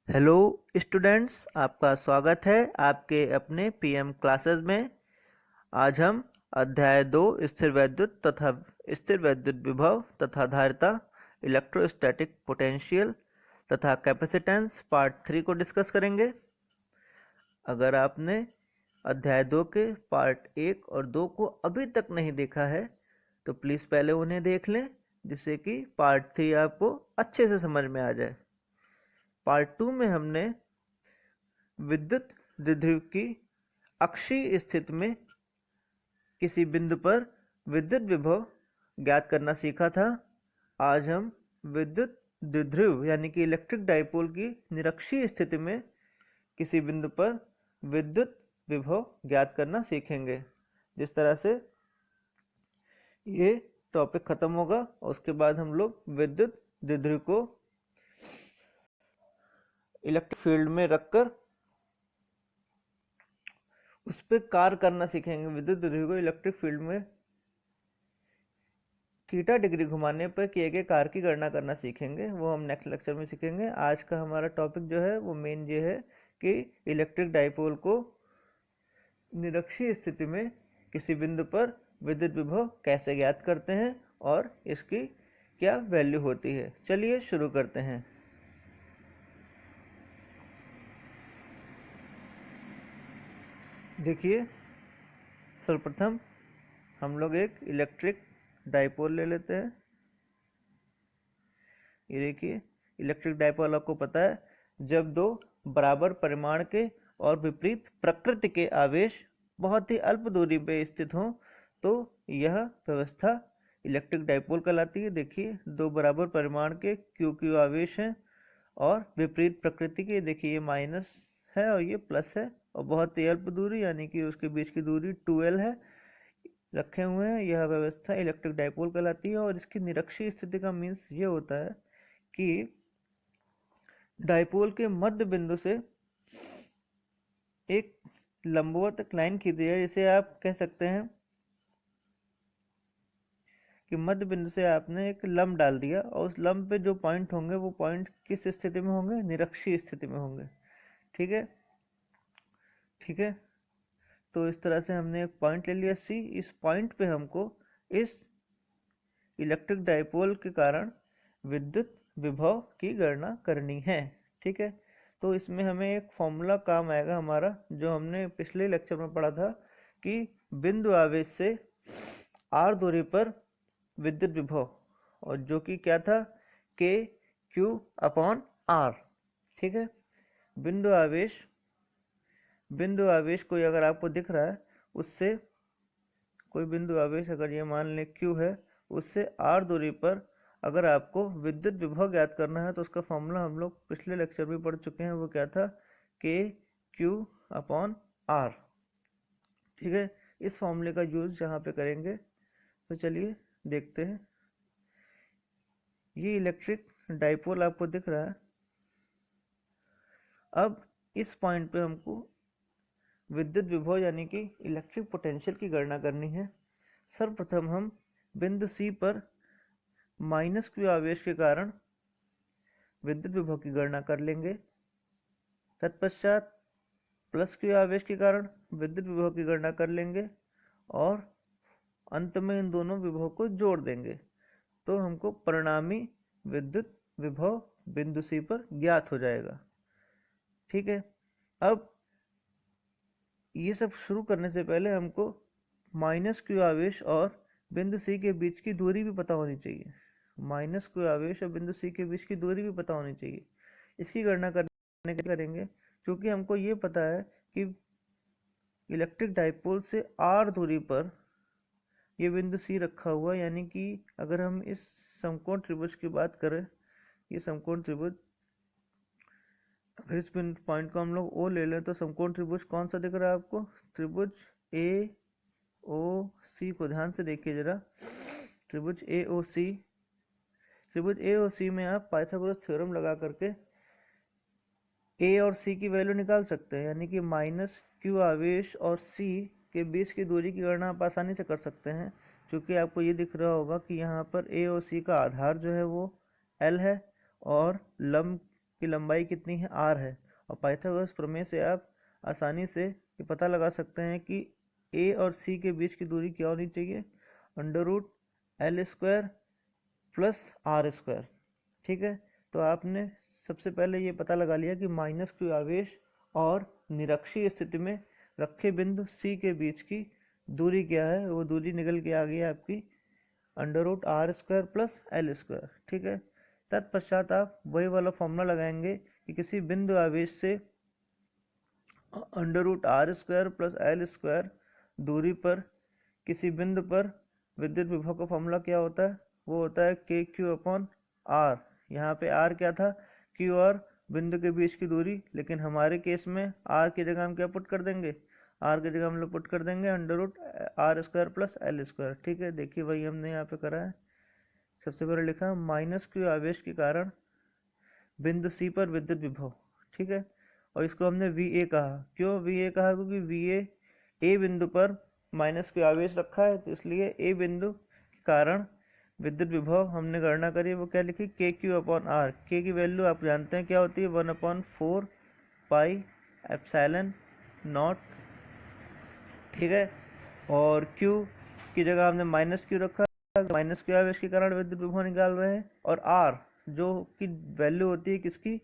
Hello students, आपका स्वागत है आपके अपने पीएम क्लासेस में। आज हम अध्याय 2 स्थिर वैद्युत तथा स्थिर वैद्युत विभव तथा धारिता, इलेक्ट्रोस्टैटिक पोटेंशियल तथा कैपेसिटेंस पार्ट 3 को डिस्कस करेंगे। अगर आपने अध्याय 2 के पार्ट 1 और 2 को अभी तक नहीं देखा है तो प्लीज़ पहले उन्हें देख लें, जिससे कि पार्ट 3 आपको अच्छे से समझ में आ जाए। पार्ट 2 में हमने विद्युत द्विध्रुव की अक्षीय स्थिति में किसी बिंदु पर विद्युत विभव ज्ञात करना सीखा था। आज हम विद्युत द्विध्रुव यानी कि इलेक्ट्रिक डाइपोल की निरक्षीय स्थिति में किसी बिंदु पर विद्युत विभव ज्ञात करना सीखेंगे। जिस तरह से ये टॉपिक खत्म होगा और उसके बाद हम लोग विद्युत द्विध्रुव को इलेक्ट्रिक फील्ड में रखकर उस पर कार्य करना सीखेंगे। विद्युत द्विध्रुव को इलेक्ट्रिक फील्ड में थीटा डिग्री घुमाने पर किए गए कार्य की गणना करना सीखेंगे। वो हम नेक्स्ट लेक्चर में सीखेंगे। आज का हमारा टॉपिक जो है वो मेन ये है कि इलेक्ट्रिक डाइपोल को निरक्षीय स्थिति में किसी बिंदु पर विद्युत विभव कैसे ज्ञात करते हैं और इसकी क्या वैल्यू होती है। चलिए शुरू करते हैं। देखिए, सर्वप्रथम हम लोग एक इलेक्ट्रिक डाइपोल ले लेते हैं। ये देखिए, इलेक्ट्रिक डाइपोल आपको पता है, जब दो बराबर परिमाण के और विपरीत प्रकृति के आवेश बहुत ही अल्प दूरी पे स्थित हों तो यह व्यवस्था इलेक्ट्रिक डाइपोल कहलाती है। देखिए, दो बराबर परिमाण के क्यू क्यू आवेश हैं और विपरीत प्रकृति के, देखिए ये माइनस है और ये प्लस है और बहुत ही अल्प दूरी यानी कि उसके बीच की दूरी 2L है, रखे हुए हैं। यह व्यवस्था इलेक्ट्रिक डाइपोल कहलाती है। और इसकी निरक्षीय स्थिति का मीन्स ये होता है कि डाइपोल के मध्य बिंदु से एक लंबवत लाइन खींची है। जिसे आप कह सकते हैं कि मध्य बिंदु से आपने एक लंब डाल दिया और उस लंब पे जो पॉइंट होंगे वो पॉइंट किस स्थिति में होंगे? निरक्षीय स्थिति में होंगे। ठीक है, ठीक है। तो इस तरह से हमने एक पॉइंट ले लिया C। इस पॉइंट पे हमको इस इलेक्ट्रिक डाइपोल के कारण विद्युत विभव की गणना करनी है। ठीक है, तो इसमें हमें एक फॉर्मूला काम आएगा हमारा, जो हमने पिछले लेक्चर में पढ़ा था कि बिंदु आवेश से r दूरी पर विद्युत विभव, और जो कि क्या था? k q upon r। ठीक है, बिंदु आवेश कोई अगर आपको दिख रहा है, उससे कोई बिंदु आवेश अगर ये मान लें q है, उससे r दूरी पर अगर आपको विद्युत विभव ज्ञात करना है तो उसका फॉर्मूला हम लोग पिछले लेक्चर में पढ़ चुके हैं। वो क्या था? k q upon r। ठीक है, इस फॉर्मूले का यूज यहाँ पे करेंगे। तो चलिए देखते हैं। ये इलेक्ट्रिक डाइपोल आपको दिख रहा है। अब इस पॉइंट पे हमको विद्युत विभव यानी कि इलेक्ट्रिक पोटेंशियल की गणना करनी है। सर्वप्रथम हम बिंदु C पर माइनस क्यू आवेश के कारण विद्युत विभव की गणना कर लेंगे। तत्पश्चात प्लस क्यू आवेश के कारण विद्युत विभव की गणना कर लेंगे और अंत में इन दोनों विभव को जोड़ देंगे तो हमको परिणामी विद्युत विभव बिंदु C पर ज्ञात हो जाएगा। ठीक है, अब ये सब शुरू करने से पहले हमको माइनस क्यू आवेश और बिंदु C के बीच की दूरी भी पता होनी चाहिए। माइनस क्यू आवेश और बिंदु C के बीच की दूरी भी पता होनी चाहिए। इसकी गणना करने के करेंगे, क्योंकि हमको ये पता है कि इलेक्ट्रिक डाइपोल से r दूरी पर ये बिंदु C रखा हुआ, यानी कि अगर हम इस समकोण त्रिभुज की बात करें, ये समकोण त्रिभुज, अगर इस पॉइंट को हम लोग O ले लें तो समकोण त्रिभुज कौन सा दिख रहा है आपको? त्रिभुज AOC को ध्यान से देखिए जरा। त्रिभुज AOC में आप पाइथागोरस थ्योरम लगा करके A और C की वैल्यू निकाल सकते हैं, यानी कि माइनस क्यू आवेश और C के बीच की दूरी की गणना आप आसानी से कर सकते हैं। क्योंकि आपको ये दिख रहा होगा कि यहाँ पर A और C का आधार जो है वो L है और लंब की लंबाई कितनी है, r है। और पाइथागोरस प्रमेय से आप आसानी से ये पता लगा सकते हैं कि a और c के बीच की दूरी क्या होनी चाहिए, √L² प्लस r²। ठीक है, तो आपने सबसे पहले ये पता लगा लिया कि -q आवेश और निरक्षीय स्थिति में रखे बिंदु C के बीच की दूरी क्या है। वो दूरी निकल के आ गई आपकी √r² प्लस L²। ठीक है, तत्पश्चात आप वही वाला फॉर्मूला लगाएंगे कि किसी बिंदु आवेश से √r² प्लस L² दूरी पर किसी बिंदु पर विद्युत विभव का फॉर्मूला क्या होता है, वो होता है KQ/R। यहाँ पे R क्या था, Q और बिंदु के बीच की दूरी, लेकिन हमारे केस में R की जगह हम क्या पुट कर देंगे, R की जगह हम लोग पुट कर देंगे √r² प्लस L²। ठीक है, देखिए वही हमने यहाँ पे करा है। सबसे पहले लिखा -q आवेश के कारण बिंदु C पर विद्युत विभव। ठीक है, और इसको हमने VA कहा। क्यों VA कहा, क्योंकि VA A बिंदु पर -q आवेश रखा है, तो इसलिए A बिंदु के कारण विद्युत विभव हमने गणना करी, वो क्या लिखी, KQ/R। K की वैल्यू आप जानते हैं क्या होती है, 1/4 पाई एप्सिलॉन नॉट। ठीक है, और Q की जगह हमने -q रखा, -q आवेश के कारण विद्युत विभव निकाल रहे हैं। और R जो की वैल्यू होती है किसकी,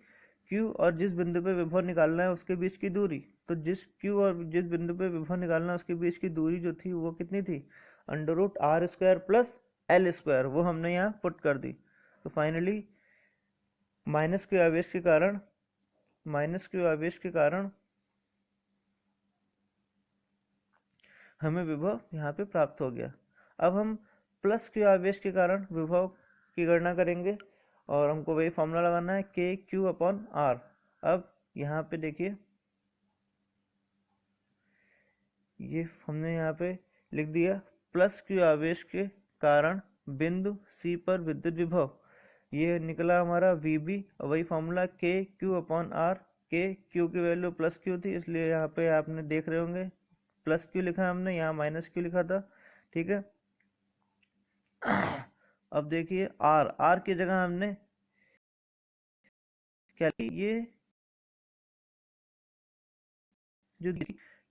Q और जिस बिंदु पे विभव निकालना है उसके बीच की दूरी। तो जिस Q और जिस बिंदु पे विभव निकालना है उसके बीच की दूरी जो थी वो कितनी थी, √r² प्लस L²। वो हमने यहाँ पुट कर दी। तो फाइनली -q आवेश के कारण हमें विभव यहाँ पे प्राप्त हो गया। अब हम +q आवेश के कारण विभव की गणना करेंगे और हमको वही फॉर्मूला लगाना है KQ/R। अब यहाँ पे देखिए, ये हमने यहाँ पे लिख दिया +q आवेश के कारण बिंदु C पर विद्युत विभव, ये निकला हमारा VB। और वही फॉर्मूला KQ/R। Q की वैल्यू +q थी, इसलिए यहाँ पे आपने देख रहे होंगे +q लिखा हमने, यहाँ -q लिखा था। ठीक है, अब देखिए R की जगह हमने क्या, ये जो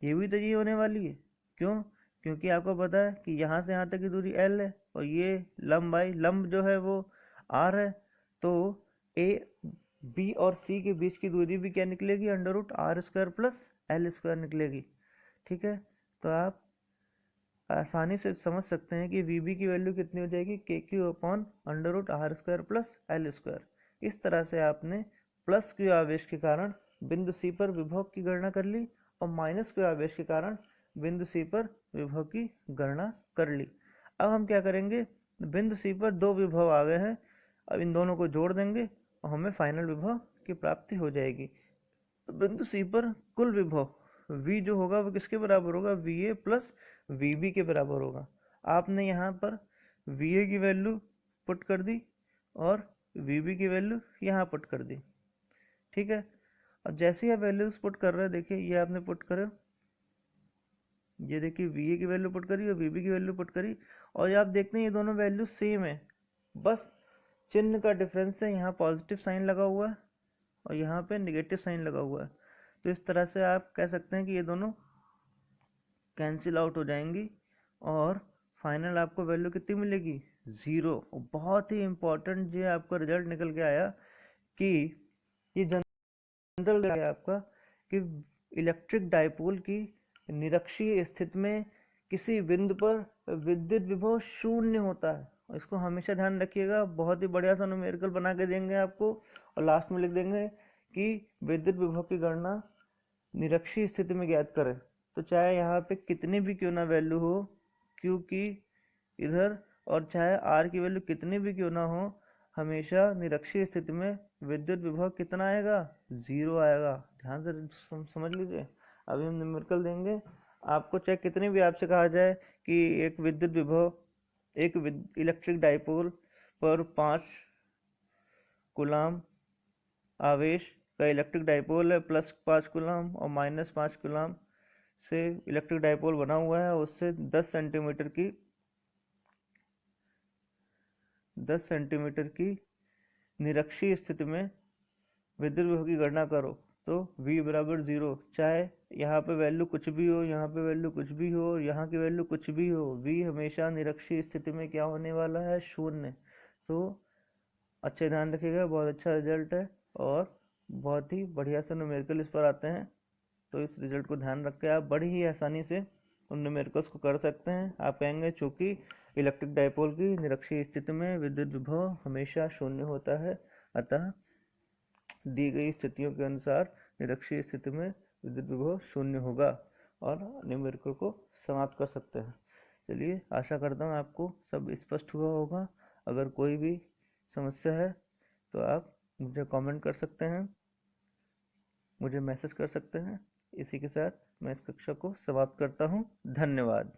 ये भी तो ये होने वाली है। क्यों, क्योंकि आपको पता है कि यहाँ से यहाँ तक की दूरी L है और ये लंब जो है वो R है। तो A B और C के बीच की दूरी भी क्या निकलेगी, √r² प्लस L² निकलेगी। ठीक है, तो आप आसानी से समझ सकते हैं कि VB की वैल्यू कितनी हो जाएगी, KQ/√r² प्लस L²। इस तरह से आपने +q आवेश के कारण बिंदु C पर विभव की गणना कर ली और -q आवेश के कारण बिंदु C पर विभव की गणना कर ली। अब हम क्या करेंगे, बिंदु C पर दो विभव आ गए हैं, अब इन दोनों को जोड़ देंगे और हमें फाइनल विभव की प्राप्ति हो जाएगी। बिंदु C पर कुल विभव V जो होगा वो किसके बराबर होगा, VA प्लस VB के बराबर होगा। आपने यहाँ पर VA की वैल्यू पुट कर दी और VB की वैल्यू यहाँ पुट कर दी। ठीक है, और जैसे ही आप वैल्यूज पुट कर रहे हैं, देखिए ये आपने पुट करे, ये देखिए VA की वैल्यू पुट करी और VB की वैल्यू पुट करी, और ये आप देखते हैं ये दोनों वैल्यू सेम है, बस चिन्ह का डिफरेंस है। यहाँ पॉजिटिव साइन लगा हुआ है और यहाँ पे नेगेटिव साइन लगा हुआ है। तो इस तरह से आप कह सकते हैं कि ये दोनों कैंसिल आउट हो जाएंगी और फाइनल आपको वैल्यू कितनी मिलेगी, 0। बहुत ही इंपॉर्टेंट ये आपका रिजल्ट निकल के आया कि ये जनरल है आपका कि इलेक्ट्रिक डाइपोल की निरक्षीय स्थिति में किसी बिंदु पर विद्युत विभव 0 होता है। इसको हमेशा ध्यान रखिएगा, बहुत ही बढ़िया सा न्यूमेरिकल बना के देंगे आपको और लास्ट में लिख देंगे कि विद्युत विभव की गणना निरक्षीय स्थिति में ज्ञात करें। तो चाहे यहाँ पे कितनी भी क्यों ना वैल्यू हो Q की इधर, और चाहे R की वैल्यू कितनी भी क्यों ना हो, हमेशा निरक्षीय स्थिति में विद्युत विभव कितना आएगा, 0 आएगा। ध्यान से समझ लीजिए। अभी हम न्यूमेरिकल देंगे आपको, चाहे कितनी भी आपसे कहा जाए कि एक विद्युत विभव, एक इलेक्ट्रिक डाइपोल पर 5 कूलाम आवेश का इलेक्ट्रिक डाइपोल है, +5 कूलाम और -5 कूलाम से इलेक्ट्रिक डाइपोल बना हुआ है, उससे 10 सेंटीमीटर की निरक्षीय स्थिति में विद्युत विभव की गणना करो तो V बराबर 0, चाहे यहाँ पे वैल्यू कुछ भी हो, यहाँ पे वैल्यू कुछ भी हो, यहाँ की वैल्यू कुछ भी हो, V हमेशा निरक्षीय स्थिति में क्या होने वाला है, शून्य। तो अच्छे ध्यान रखिएगा, बहुत अच्छा रिजल्ट है और बहुत ही बढ़िया से न्यूमेरिकल इस पर आते हैं। तो इस रिजल्ट को ध्यान रख के आप बड़ी ही आसानी से उन न्यूमेरिकल्स को कर सकते हैं। आप कहेंगे चूंकि इलेक्ट्रिक डायपोल की निरक्षीय स्थिति में विद्युत विभव हमेशा शून्य होता है, अतः दी गई स्थितियों के अनुसार निरक्षीय स्थिति में विद्युत विभव शून्य होगा और न्यूमेरिकल को समाप्त कर सकते हैं। चलिए, आशा करता हूँ आपको सब स्पष्ट हुआ होगा। अगर कोई भी समस्या है तो आप मुझे कमेंट कर सकते हैं, मुझे मैसेज कर सकते हैं। इसी के साथ मैं इस कक्षा को समाप्त करता हूँ। धन्यवाद।